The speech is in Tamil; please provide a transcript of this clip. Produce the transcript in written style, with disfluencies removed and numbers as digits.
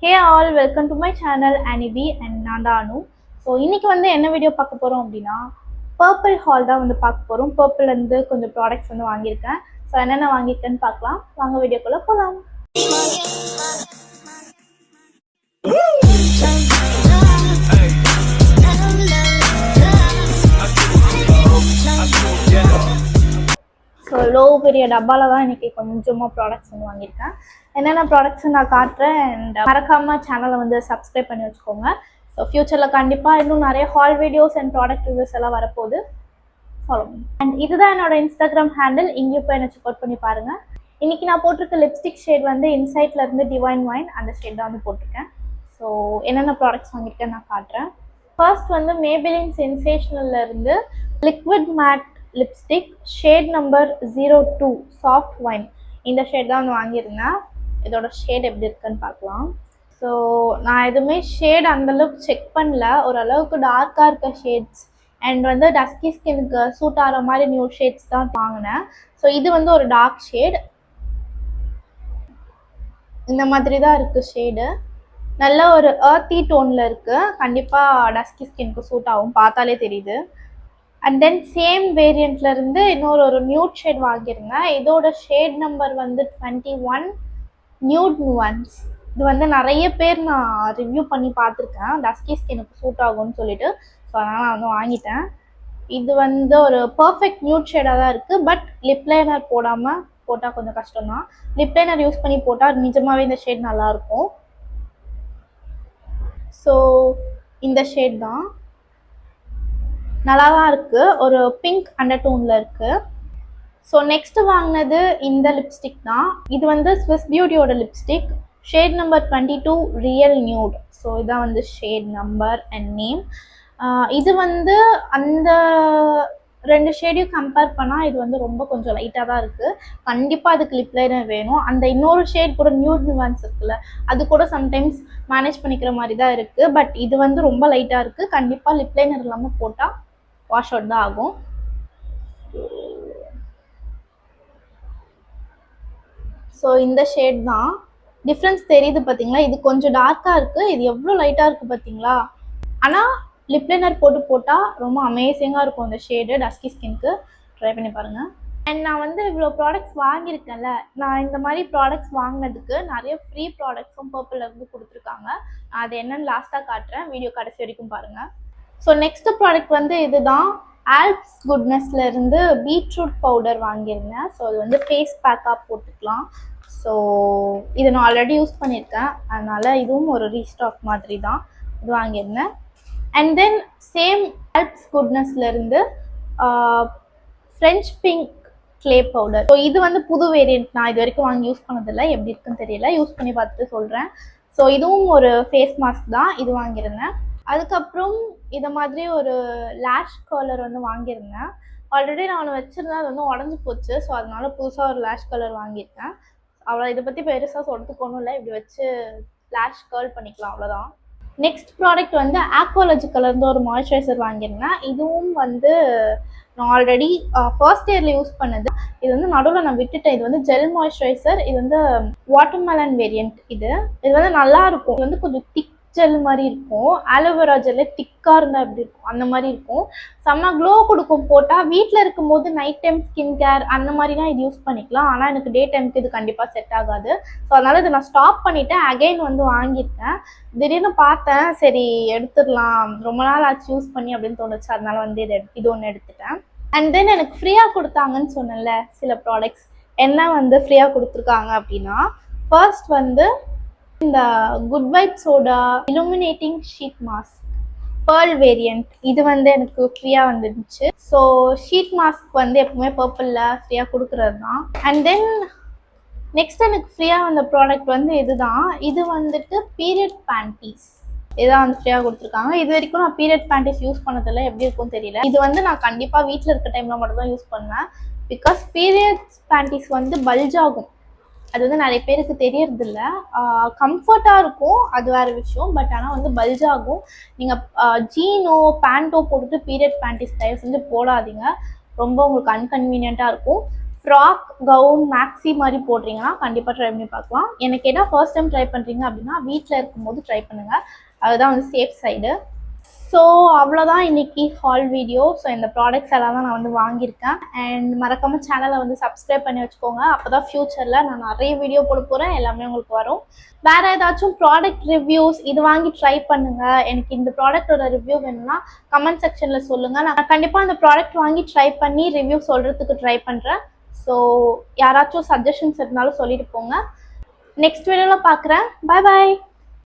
Hey all, welcome to my channel Anibi and Nanda Anu. So இன்னைக்கு வந்து என்ன வீடியோ பார்க்க போறோம் அப்படின்னா பர்பிள் ஹால் தான் வந்து பார்க்க போறோம். பர்பிள் வந்து கொஞ்சம் ப்ராடக்ட்ஸ் வந்து வாங்கியிருக்கேன். ஸோ என்னென்ன வாங்கியிருக்கேன்னு பார்க்கலாம். வாங்க வீடியோக்குள்ள போகலாம். ஸோ லோ பெரிய டப்பாவில் தான் இன்றைக்கி கொஞ்சமாக ப்ராடக்ட்ஸ் வந்து வாங்கியிருக்கேன். என்னென்ன ப்ராடக்ட்ஸ் நான் காட்டுறேன் அண்ட் மறக்காமல் சேனலை வந்து சப்ஸ்கிரைப் பண்ணி வச்சுக்கோங்க. ஸோ ஃப்யூச்சரில் கண்டிப்பாக இன்னும் நிறைய hall videos and product reviews எல்லாம் வரப்போகுது. Follow me. அண்ட் இதுதான் என்னோட இன்ஸ்டாகிராம் ஹேண்டில். இங்கேயும் போய் என்ன செக் அவுட் பண்ணி பாருங்கள். இன்றைக்கி நான் போட்டிருக்க லிப்ஸ்டிக் ஷேட் வந்து இன்சைட்லேருந்து டிவைன் வைன் அந்த ஷேட் தான் வந்து போட்டிருக்கேன். ஸோ என்னென்ன ப்ராடக்ட்ஸ் வாங்கியிருக்கேன் நான் காட்டுறேன். ஃபர்ஸ்ட் வந்து மேபிலின் சென்சேஷனல்லேருந்து liquid matte lipstick shade number 02 soft wine இந்த ஷேட் தான் வந்து வாங்கியிருந்தேன். இதோட ஷேட் எப்படி இருக்குன்னு பார்க்கலாம். ஸோ நான் எதுவுமே ஷேட் அந்தளவுக்கு செக் பண்ணல. ஓரளவுக்கு டார்க்காக இருக்க ஷேட்ஸ் அண்ட் வந்து டஸ்கி ஸ்கின்னுக்கு சூட் ஆகிற மாதிரி நியூ ஷேட்ஸ் தான் வாங்கினேன். ஸோ இது வந்து ஒரு டார்க் ஷேட். இந்த மாதிரி தான் இருக்குது ஷேடு. நல்ல ஒரு earthy டோனில் இருக்குது. கண்டிப்பாக டஸ்கி ஸ்கின்னுக்கு சூட் ஆகும், பார்த்தாலே தெரியுது. அண்ட் தென் சேம் வேரியண்ட்லேருந்து இன்னொரு நியூட் ஷேட் வாங்கியிருந்தேன். இதோட ஷேட் நம்பர் வந்து 21 நியூட் நுவான்ஸ். இது வந்து நிறைய பேர் நான் ரிவ்யூ பண்ணி பார்த்துருக்கேன், டஸ்கி ஸ்கின்னுக்கு சூட் ஆகும்னு சொல்லிட்டு. ஸோ அதனால் நான் வந்து வாங்கிட்டேன். இது வந்து ஒரு பர்ஃபெக்ட் நியூட் ஷேடாக தான் இருக்குது. பட் லிப் லைனர் போட்டால் கொஞ்சம் கஷ்டம்தான். லிப் லைனர் யூஸ் பண்ணி போட்டால் நிஜமாகவே இந்த ஷேட் நல்லாயிருக்கும். ஸோ இந்த ஷேட் தான் நல்லா தான் இருக்குது. ஒரு பிங்க் அண்டர் டோனில் இருக்குது. ஸோ நெக்ஸ்ட்டு வாங்கினது இந்த லிப்ஸ்டிக் தான். இது வந்து ஸ்விஸ் பியூட்டியோட lipstick shade number 22 real nude. So இதான் வந்து ஷேட் நம்பர் அண்ட் நேம். இது வந்து அந்த ரெண்டு ஷேடையும் கம்பேர் பண்ணால் இது வந்து ரொம்ப கொஞ்சம் லைட்டாக தான் இருக்குது. கண்டிப்பாக அதுக்கு லிப் லைனர் வேணும். அந்த இன்னொரு ஷேட் கூட நியூட் நியூவான்ஸ் இருக்குல்ல, அது கூட சம்டைம்ஸ் மேனேஜ் பண்ணிக்கிற மாதிரி தான் இருக்குது. பட் இது வந்து ரொம்ப லைட்டாக இருக்குது. கண்டிப்பாக லிப் லைனர் இல்லாமல் போட்டால் வாஷ் அவுட் தான் ஆகும். ஸோ இந்த ஷேட் தான். டிஃப்ரென்ஸ் தெரியுது பார்த்தீங்களா? இது கொஞ்சம் டார்க்காக இருக்குது, இது எவ்வளோ லைட்டாக இருக்குது பார்த்தீங்களா? ஆனால் லிப் லைனர் போட்டால் ரொம்ப அமேசிங்காக இருக்கும் இந்த ஷேடு. டஸ்கி ஸ்கின்க்கு ட்ரை பண்ணி பாருங்கள். அண்ட் நான் வந்து இவ்வளோ ப்ராடக்ட்ஸ் வாங்கியிருக்கேன்ல, நான் இந்த மாதிரி ப்ராடக்ட்ஸ் வாங்கினதுக்கு நிறைய ஃப்ரீ ப்ராடக்ட்ஸும் பர்பிள்லேருந்து கொடுத்துருக்காங்க. நான் அது என்னென்னு லாஸ்ட்டாக காட்டுறேன், வீடியோ கடைசி வரைக்கும் பாருங்கள். ஸோ நெக்ஸ்ட் ப்ராடக்ட் வந்து இதுதான். ஆல்ப்ஸ் குட்னஸ்லேருந்து பீட்ரூட் பவுடர் வாங்கியிருந்தேன். ஸோ இது வந்து ஃபேஸ் பேக்காக போட்டுக்கலாம். ஸோ இதை நான் ஆல்ரெடி யூஸ் பண்ணியிருக்கேன், அதனால் இதுவும் ஒரு ரீஸ்டாக் மாதிரி தான். இது வாங்கியிருந்தேன். அண்ட் தென் சேம் ஆல்ப்ஸ் குட்னஸ்லேருந்து French pink clay powder. So இது வந்து புது வேரியண்ட். நான் இது வரைக்கும் வாங்கி யூஸ் பண்ணதில்லை, எப்படி இருக்குன்னு தெரியல. யூஸ் பண்ணி பார்த்துட்டு சொல்கிறேன். ஸோ இதுவும் ஒரு ஃபேஸ் மாஸ்க் தான். இது வாங்கியிருந்தேன். அதுக்கப்புறம் இதை மாதிரி ஒரு லேஷ் கலர் வந்து வாங்கியிருந்தேன். ஆல்ரெடி நான் ஒன்று வச்சுருந்தேன், அது வந்து உடஞ்சி போச்சு. ஸோ அதனால புதுசாக ஒரு லேஷ் கலர் வாங்கியிருக்கேன். அவ்வளோ இதை பற்றி பெருசாக சொல்லிட்டு போகணும் இல்லை, இப்படி வச்சு லேஷ் கர்ல் பண்ணிக்கலாம், அவ்வளோதான். நெக்ஸ்ட் ப்ராடக்ட் வந்து ஆக்வாலஜிக்கலேருந்து ஒரு மாய்ஸ்சரைசர் வாங்கியிருந்தேன். இதுவும் வந்து நான் ஆல்ரெடி ஃபர்ஸ்ட் இயரில் யூஸ் பண்ணது. இது வந்து நடுவில் நான் விட்டுட்டேன். இது வந்து ஜெல் மாய்ஸ்சரைசர். இது வந்து வாட்டர்மெலன் வேரியண்ட். இது வந்து நல்லா இருக்கும். இது வந்து கொஞ்சம் திக் ஜெல் மாதிரி இருக்கும். ஆலோவேரா ஜெல்லே திக்காக இருந்தால் எப்படி இருக்கும் அந்த மாதிரி இருக்கும். செம்ம க்ளோ கொடுக்கும் போட்டால். வீட்டில் இருக்கும்போது நைட் டைம் ஸ்கின் கேர் அந்த மாதிரிலாம் இது யூஸ் பண்ணிக்கலாம். ஆனால் எனக்கு டே டைமுக்கு இது கண்டிப்பாக செட் ஆகாது. ஸோ அதனால் இதை நான் ஸ்டாப் பண்ணிவிட்டேன். அகைன் வந்து வாங்கியிருக்கேன். திடீர்னு பார்த்தேன், சரி எடுத்துடலாம், ரொம்ப நாள் ஆச்சு யூஸ் பண்ணி அப்படின்னு தோணுச்சு. அதனால வந்து இது ஒன்று எடுத்துட்டேன். அண்ட் தென் எனக்கு ஃப்ரீயாக கொடுத்தாங்கன்னு சொன்னேன்ல சில ப்ராடக்ட்ஸ். என்ன வந்து ஃப்ரீயாக கொடுத்துருக்காங்க அப்படின்னா, ஃபர்ஸ்ட் வந்து இந்த குட் வைப்ஸோட illuminating sheet mask pearl variant. இது வந்து எனக்கு ஃப்ரீயாக வந்துடுச்சு. ஸோ ஷீட் மாஸ்க் வந்து எப்பவுமே பர்பிளில் ஃப்ரீயாக கொடுக்குறது தான். அண்ட் தென் நெக்ஸ்ட் எனக்கு ஃப்ரீயாக வந்த ப்ராடக்ட் வந்து இதுதான். இது வந்துட்டு பீரியட் பேண்டீஸ். இதான் வந்து ஃப்ரீயாக கொடுத்துருக்காங்க. இது வரைக்கும் நான் பீரியட் பேண்டீஸ் யூஸ் பண்ணதில்லை, எப்படி இருக்கும்னு தெரியல. இது வந்து நான் கண்டிப்பாக வீட்டில் இருக்க டைமில் மட்டும் தான் யூஸ் பண்ணேன். பிகாஸ் பீரியட்ஸ் பேண்டீஸ் வந்து பல்ஜ் ஆகும். அது வந்து நிறைய பேருக்கு தெரியறதில்ல. கம்ஃபர்ட்டாக இருக்கும், அது வேறு விஷயம். பட் ஆனால் வந்து பல்ஜ் ஆகும். நீங்கள் ஜீனோ பேண்ட்டோ போட்டுட்டு பீரியட் பேண்டீஸ் தயவு செஞ்சு போடாதீங்க. ரொம்ப உங்களுக்கு அன்கன்வீனியண்ட்டாக இருக்கும். ஃப்ராக் கவுன் மேக்ஸி மாதிரி போடுறீங்கன்னா கண்டிப்பாக ட்ரை பண்ணி பார்க்கலாம். எனக்கு என்ன ஃபர்ஸ்ட் டைம் ட்ரை பண்ணுறீங்க அப்படின்னா வீட்டில் இருக்கும்போது ட்ரை பண்ணுங்கள், அதுதான் வந்து சேஃப் சைடு. ஸோ அவ்வளோதான் இன்னைக்கு ஹால் வீடியோ. ஸோ இந்த ப்ராடக்ட்ஸ் எல்லாம் தான் நான் வந்து வாங்கியிருக்கேன். அண்ட் மறக்காமல் சேனலை வந்து சப்ஸ்கிரைப் பண்ணி வச்சுக்கோங்க. அப்போ தான் ஃப்யூச்சரில் நான் நிறைய வீடியோ போட போகிறேன், எல்லாமே உங்களுக்கு வரும். வேறு ஏதாச்சும் ப்ராடக்ட் ரிவ்யூஸ் இது வாங்கி ட்ரை பண்ணுங்கள், எனக்கு இந்த ப்ராடக்டோட ரிவ்யூ வேணும்னா கமெண்ட் செக்ஷனில் சொல்லுங்கள். நான் கண்டிப்பாக அந்த ப்ராடக்ட் வாங்கி ட்ரை பண்ணி ரிவ்யூ சொல்கிறதுக்கு ட்ரை பண்ணுறேன். ஸோ யாராச்சும் சஜஷன்ஸ் இருந்தாலும் சொல்லிட்டு போங்க. நெக்ஸ்ட் வீடியோவில் பார்க்குறேன். பாய் பாய்.